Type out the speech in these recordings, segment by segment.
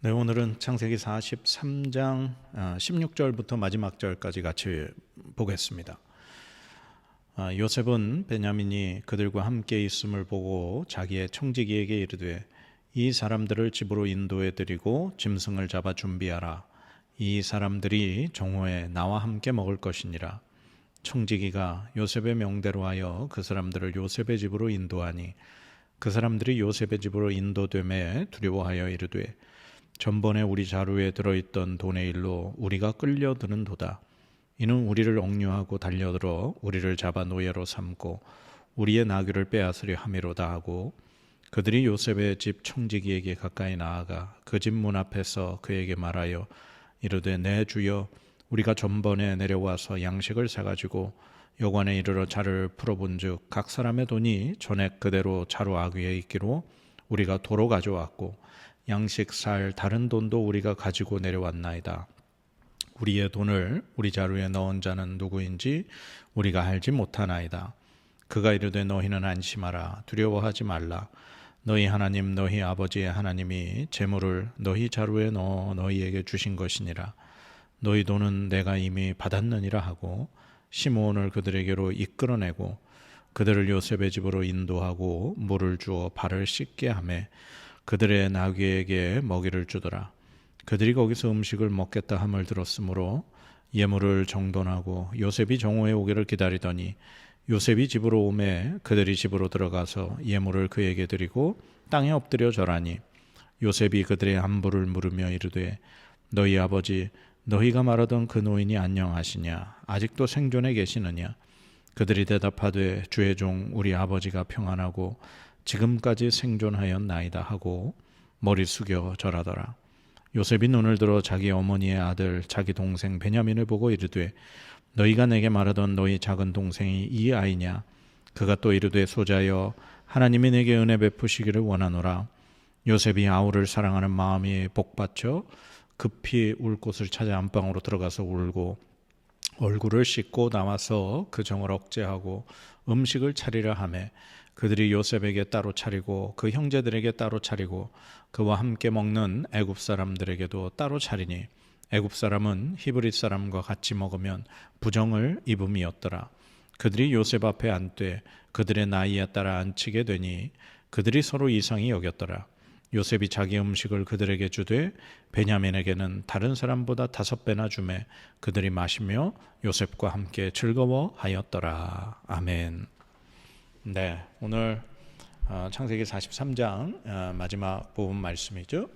네, 오늘은 창세기 43장 16절부터 마지막 절까지 같이 보겠습니다. 요셉은 베냐민이 그들과 함께 있음을 보고 자기의 청지기에게 이르되 이 사람들을 집으로 인도해 드리고 짐승을 잡아 준비하라. 이 사람들이 정오에 나와 함께 먹을 것이니라. 청지기가 요셉의 명대로 하여 그 사람들을 요셉의 집으로 인도하니 그 사람들이 요셉의 집으로 인도됨에 두려워하여 이르되 전번에 우리 자루에 들어있던 돈의 일로 우리가 끌려드는도다. 이는 우리를 억류하고 달려들어 우리를 잡아 노예로 삼고 우리의 나귀를 빼앗으려 함이로다 하고 그들이 요셉의 집 청지기에게 가까이 나아가 그 집 문 앞에서 그에게 말하여 이르되 내 주여 우리가 전번에 내려와서 양식을 사가지고 여관에 이르러 자를 풀어본즉 각 사람의 돈이 전액 그대로 자루 아귀에 있기로 우리가 도로 가져왔고 양식 살 다른 돈도 우리가 가지고 내려왔나이다. 우리의 돈을 우리 자루에 넣은 자는 누구인지 우리가 알지 못하나이다. 그가 이르되 너희는 안심하라. 두려워하지 말라. 너희 하나님 너희 아버지의 하나님이 재물을 너희 자루에 넣어 너희에게 주신 것이니라. 너희 돈은 내가 이미 받았느니라 하고 시므온을 그들에게로 이끌어내고 그들을 요셉의 집으로 인도하고 물을 주어 발을 씻게 하매 그들의 나귀에게 먹이를 주더라. 그들이 거기서 음식을 먹겠다 함을 들었으므로 예물을 정돈하고 요셉이 정오에 오기를 기다리더니 요셉이 집으로 오매 그들이 집으로 들어가서 예물을 그에게 드리고 땅에 엎드려 절하니 요셉이 그들의 안부를 물으며 이르되 너희 아버지 너희가 말하던 그 노인이 안녕하시냐 아직도 생존해 계시느냐. 그들이 대답하되 주의 종 우리 아버지가 평안하고 지금까지 생존하였나이다 하고 머리 숙여 절하더라. 요셉이 눈을 들어 자기 어머니의 아들 자기 동생 베냐민을 보고 이르되 너희가 내게 말하던 너희 작은 동생이 이 아이냐. 그가 또 이르되 소자여 하나님이 내게 은혜 베푸시기를 원하노라. 요셉이 아우를 사랑하는 마음이 복받쳐 급히 울 곳을 찾아 안방으로 들어가서 울고 얼굴을 씻고 나와서 그 정을 억제하고 음식을 차리려 하매 그들이 요셉에게 따로 차리고 그 형제들에게 따로 차리고 그와 함께 먹는 애굽 사람들에게도 따로 차리니 애굽 사람은 히브리 사람과 같이 먹으면 부정을 입음이었더라. 그들이 요셉 앞에 앉되 그들의 나이에 따라 앉히게 되니 그들이 서로 이상히 여겼더라. 요셉이 자기 음식을 그들에게 주되 베냐민에게는 다른 사람보다 5배나 주매 그들이 마시며 요셉과 함께 즐거워하였더라. 아멘. 네, 오늘 창세기 43장 마지막 부분 말씀이죠.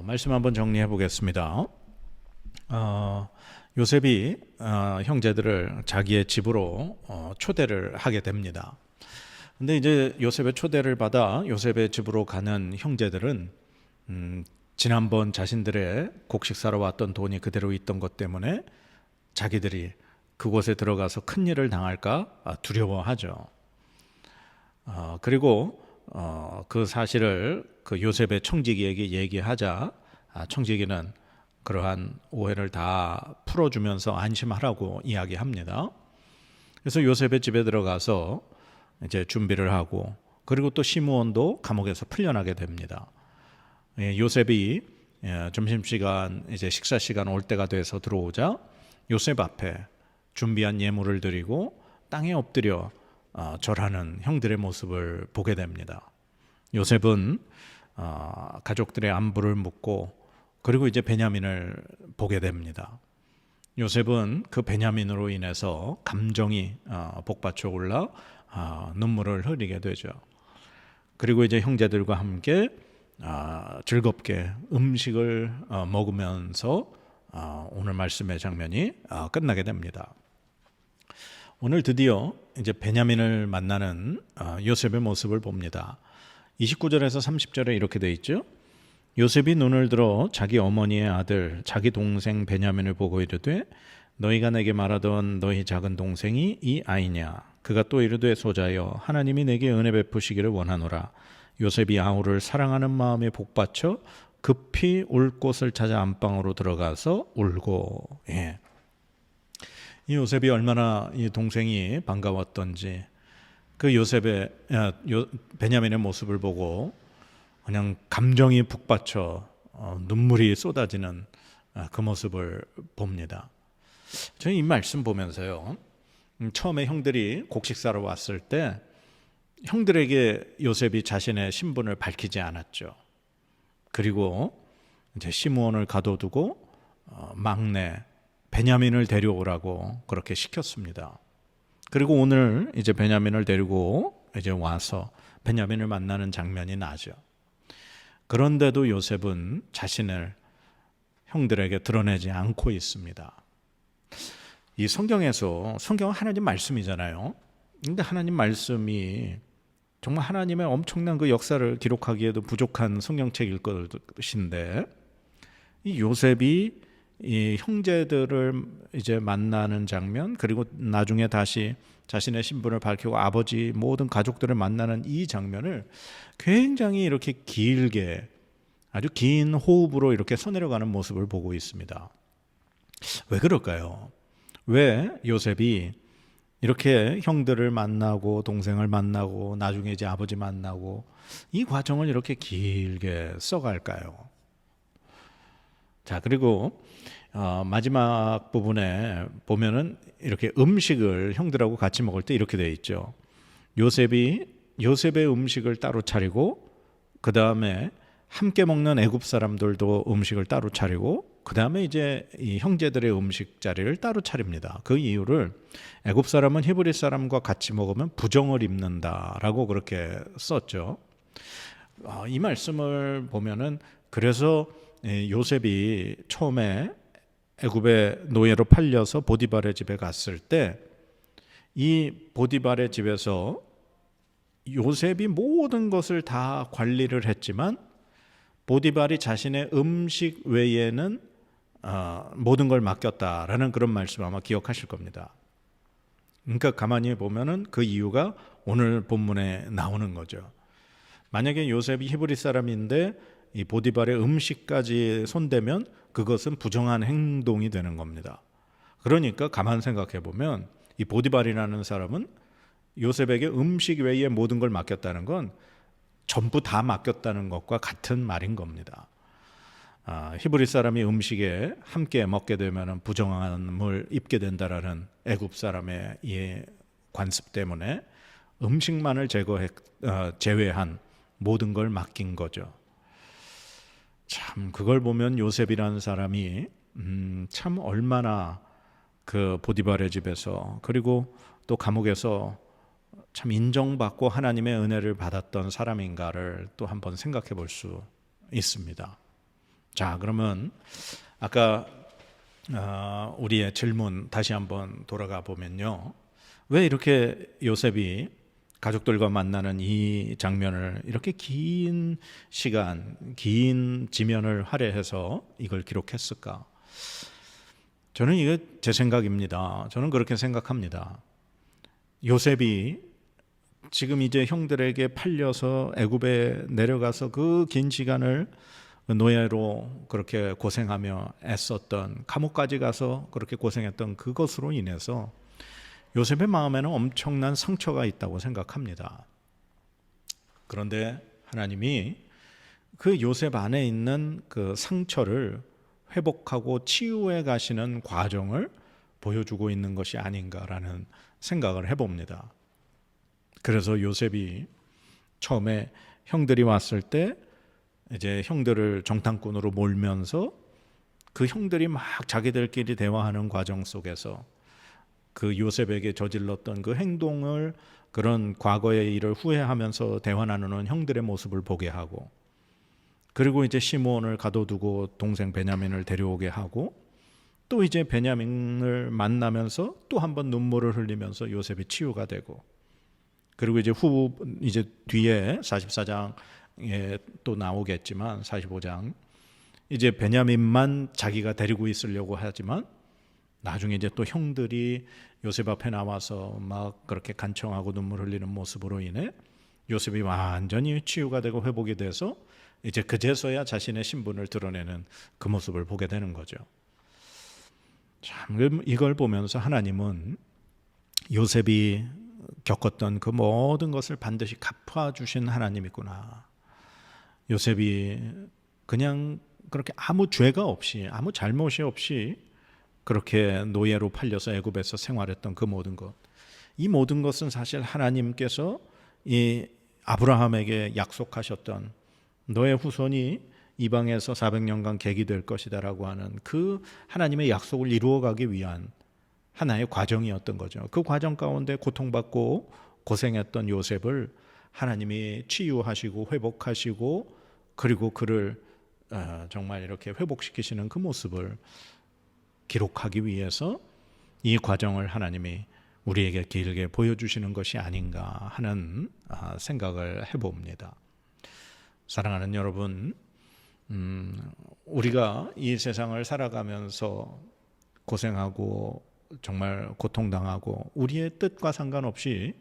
말씀 한번 정리해 보겠습니다. 요셉이 형제들을 자기의 집으로 초대를 하게 됩니다. 근데 이제 요셉의 초대를 받아 요셉의 집으로 가는 형제들은 지난번 자신들의 곡식 사러 왔던 돈이 그대로 있던 것 때문에 자기들이 그곳에 들어가서 큰 일을 당할까 두려워하죠. 그리고 그 사실을 그 요셉의 청지기에게 얘기하자 청지기는 그러한 오해를 다 풀어주면서 안심하라고 이야기합니다. 그래서 요셉의 집에 들어가서 이제 준비를 하고 그리고 또 시므온도 감옥에서 풀려나게 됩니다. 요셉이 점심시간 이제 식사시간 올 때가 돼서 들어오자 요셉 앞에 준비한 예물을 드리고 땅에 엎드려 절하는 형들의 모습을 보게 됩니다. 요셉은 가족들의 안부를 묻고 그리고 이제 베냐민을 보게 됩니다. 요셉은 그 베냐민으로 인해서 감정이 복받쳐 올라 눈물을 흘리게 되죠. 그리고 이제 형제들과 함께 즐겁게 음식을 먹으면서 오늘 말씀의 장면이 끝나게 됩니다. 오늘 드디어 이제 베냐민을 만나는 요셉의 모습을 봅니다. 29절에서 30절에 이렇게 돼 있죠. 요셉이 눈을 들어 자기 어머니의 아들 자기 동생 베냐민을 보고 이르되 너희가 내게 말하던 너희 작은 동생이 이 아이냐. 그가 또 이르되 소자여 하나님이 내게 은혜 베푸시기를 원하노라. 요셉이 아우를 사랑하는 마음에 복받쳐 급히 울 곳을 찾아 안방으로 들어가서 울고. 이 요셉이 얼마나 이 동생이 반가웠던지 그 요셉의 베냐민의 모습을 보고 그냥 감정이 북받쳐 눈물이 쏟아지는 그 모습을 봅니다. 저는 이 말씀 보면서요, 처음에 형들이 곡식사러 왔을 때 형들에게 요셉이 자신의 신분을 밝히지 않았죠. 그리고 이제 시므온을 가둬두고 막내 베냐민을 데려오라고 그렇게 시켰습니다. 그리고 오늘 이제 베냐민을 데리고 이제 와서 베냐민을 만나는 장면이 나죠. 그런데도 요셉은 자신을 형들에게 드러내지 않고 있습니다. 이 성경은 하나님 말씀이잖아요. 근데 하나님 말씀이 정말 하나님의 엄청난 그 역사를 기록하기에도 부족한 성경책일 것인데, 이 요셉이 이 형제들을 이제 만나는 장면, 그리고 나중에 다시 자신의 신분을 밝히고 아버지 모든 가족들을 만나는 이 장면을 굉장히 이렇게 길게 아주 긴 호흡으로 이렇게 써내려가는 모습을 보고 있습니다. 왜 그럴까요? 왜 요셉이 이렇게 형들을 만나고 동생을 만나고 나중에 이제 아버지 만나고 이 과정을 이렇게 길게 써갈까요? 자, 그리고 마지막 부분에 보면은 이렇게 음식을 형들하고 같이 먹을 때 이렇게 돼 있죠. 요셉의 음식을 따로 차리고, 그 다음에 함께 먹는 애굽 사람들도 음식을 따로 차리고, 그 다음에 이제 이 형제들의 음식 자리를 따로 차립니다. 그 이유를 애굽 사람은 히브리 사람과 같이 먹으면 부정을 입는다라고 그렇게 썼죠. 이 말씀을 보면은 그래서 요셉이 처음에 애굽의 노예로 팔려서 보디발의 집에 갔을 때 이 보디발의 집에서 요셉이 모든 것을 다 관리를 했지만 보디발이 자신의 음식 외에는 모든 걸 맡겼다라는 그런 말씀 아마 기억하실 겁니다. 그러니까 가만히 보면은 그 이유가 오늘 본문에 나오는 거죠. 만약에 요셉이 히브리 사람인데 이 보디발의 음식까지 손대면 그것은 부정한 행동이 되는 겁니다. 그러니까 가만 생각해 보면 이 보디발이라는 사람은 요셉에게 음식 외에 모든 걸 맡겼다는 건 전부 다 맡겼다는 것과 같은 말인 겁니다. 히브리 사람이 음식에 함께 먹게 되면 부정함을 입게 된다라는 애굽 사람의 이 관습 때문에 음식만을 제외한 모든 걸 맡긴 거죠. 참 그걸 보면 요셉이라는 사람이 참 얼마나 그 보디발의 집에서 그리고 또 감옥에서 참 인정받고 하나님의 은혜를 받았던 사람인가를 또 한번 생각해 볼 수 있습니다. 자, 그러면 아까 우리의 질문 다시 한번 돌아가 보면요. 왜 이렇게 요셉이 가족들과 만나는 이 장면을 이렇게 긴 시간, 긴 지면을 할애해서 이걸 기록했을까? 저는 이게 제 생각입니다. 저는 그렇게 생각합니다. 요셉이 지금 이제 형들에게 팔려서 애굽에 내려가서 그 긴 시간을 노예로 그렇게 고생하며 애썼던, 감옥까지 가서 그렇게 고생했던 그것으로 인해서 요셉의 마음에는 엄청난 상처가 있다고 생각합니다. 그런데 하나님이 그 요셉 안에 있는 그 상처를 회복하고 치유해 가시는 과정을 보여주고 있는 것이 아닌가라는 생각을 해봅니다. 그래서 요셉이 처음에 형들이 왔을 때 이제 형들을 정탐꾼으로 몰면서 그 형들이 막 자기들끼리 대화하는 과정 속에서 그 요셉에게 저질렀던 그 행동을, 그런 과거의 일을 후회하면서 대화 나누는 형들의 모습을 보게 하고, 그리고 이제 시므온을 가둬두고 동생 베냐민을 데려오게 하고, 또 이제 베냐민을 만나면서 또 한 번 눈물을 흘리면서 요셉이 치유가 되고, 그리고 이제 뒤에 44장에 또 나오겠지만 45장 이제 베냐민만 자기가 데리고 있으려고 하지만 나중에 이제 또 형들이 요셉 앞에 나와서 막 그렇게 간청하고 눈물 흘리는 모습으로 인해 요셉이 완전히 치유가 되고 회복이 돼서 이제 그제서야 자신의 신분을 드러내는 그 모습을 보게 되는 거죠. 참 이걸 보면서 하나님은 요셉이 겪었던 그 모든 것을 반드시 갚아주신 하나님이구나. 요셉이 그냥 그렇게 아무 죄가 없이, 아무 잘못이 없이 그렇게 노예로 팔려서 애굽에서 생활했던 그 모든 것, 이 모든 것은 사실 하나님께서 이 아브라함에게 약속하셨던 너의 후손이 이방에서 400년간 객이 될 것이다라고 하는 그 하나님의 약속을 이루어가기 위한 하나의 과정이었던 거죠. 그 과정 가운데 고통받고 고생했던 요셉을 하나님이 치유하시고 회복하시고 그리고 그를 정말 이렇게 회복시키시는 그 모습을 기록하기 위해서 이 과정을 하나님이 우리에게 길게 보여주시는 것이 아닌가 하는 생각을 해봅니다. 사랑하는 여러분, 우리가 이 세상을 살아가면서 고생하고 정말 고통당하고 우리의 뜻과 상관없이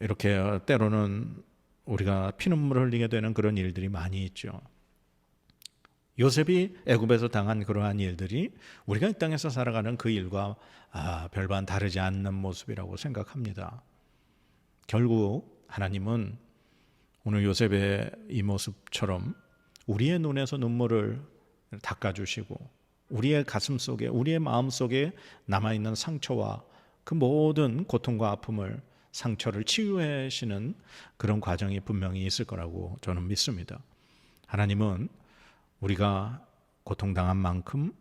이렇게 때로는 우리가 피눈물을 흘리게 되는 그런 일들이 많이 있죠. 요셉이 애굽에서 당한 그러한 일들이 우리가 이 땅에서 살아가는 그 일과 별반 다르지 않는 모습이라고 생각합니다. 결국 하나님은 오늘 요셉의 이 모습처럼 우리의 눈에서 눈물을 닦아주시고 우리의 가슴 속에, 우리의 마음 속에 남아있는 상처와 그 모든 고통과 아픔을, 상처를 치유하시는 그런 과정이 분명히 있을 거라고 저는 믿습니다. 하나님은 우리가 고통당한 만큼,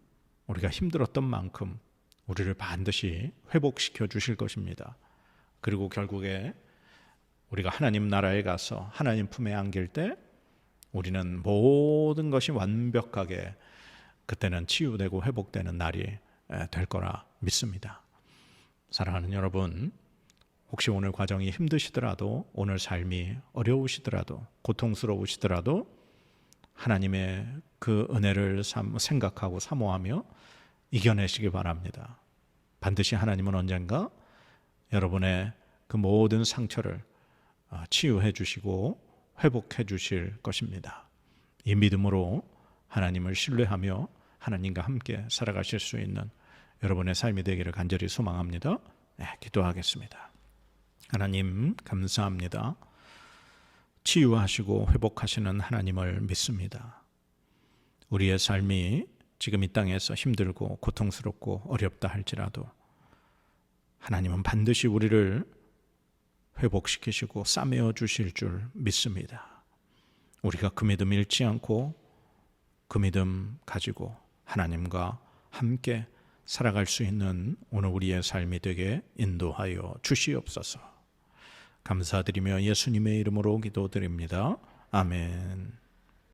우리가 힘들었던 만큼 우리를 반드시 회복시켜 주실 것입니다. 그리고 결국에 우리가 하나님 나라에 가서 하나님 품에 안길 때 우리는 모든 것이 완벽하게 그때는 치유되고 회복되는 날이 될 거라 믿습니다. 사랑하는 여러분, 혹시 오늘 과정이 힘드시더라도, 오늘 삶이 어려우시더라도, 고통스러우시더라도 하나님의 그 은혜를 생각하고 사모하며 이겨내시기 바랍니다. 반드시 하나님은 언젠가 여러분의 그 모든 상처를 치유해 주시고 회복해 주실 것입니다. 이 믿음으로 하나님을 신뢰하며 하나님과 함께 살아가실 수 있는 여러분의 삶이 되기를 간절히 소망합니다. 기도하겠습니다. 하나님 감사합니다. 치유하시고 회복하시는 하나님을 믿습니다. 우리의 삶이 지금 이 땅에서 힘들고 고통스럽고 어렵다 할지라도 하나님은 반드시 우리를 회복시키시고 싸매어 주실 줄 믿습니다. 우리가 그 믿음 잃지 않고 그 믿음 가지고 하나님과 함께 살아갈 수 있는 오늘 우리의 삶이 되게 인도하여 주시옵소서. 감사드리며 예수님의 이름으로 기도드립니다. 아멘.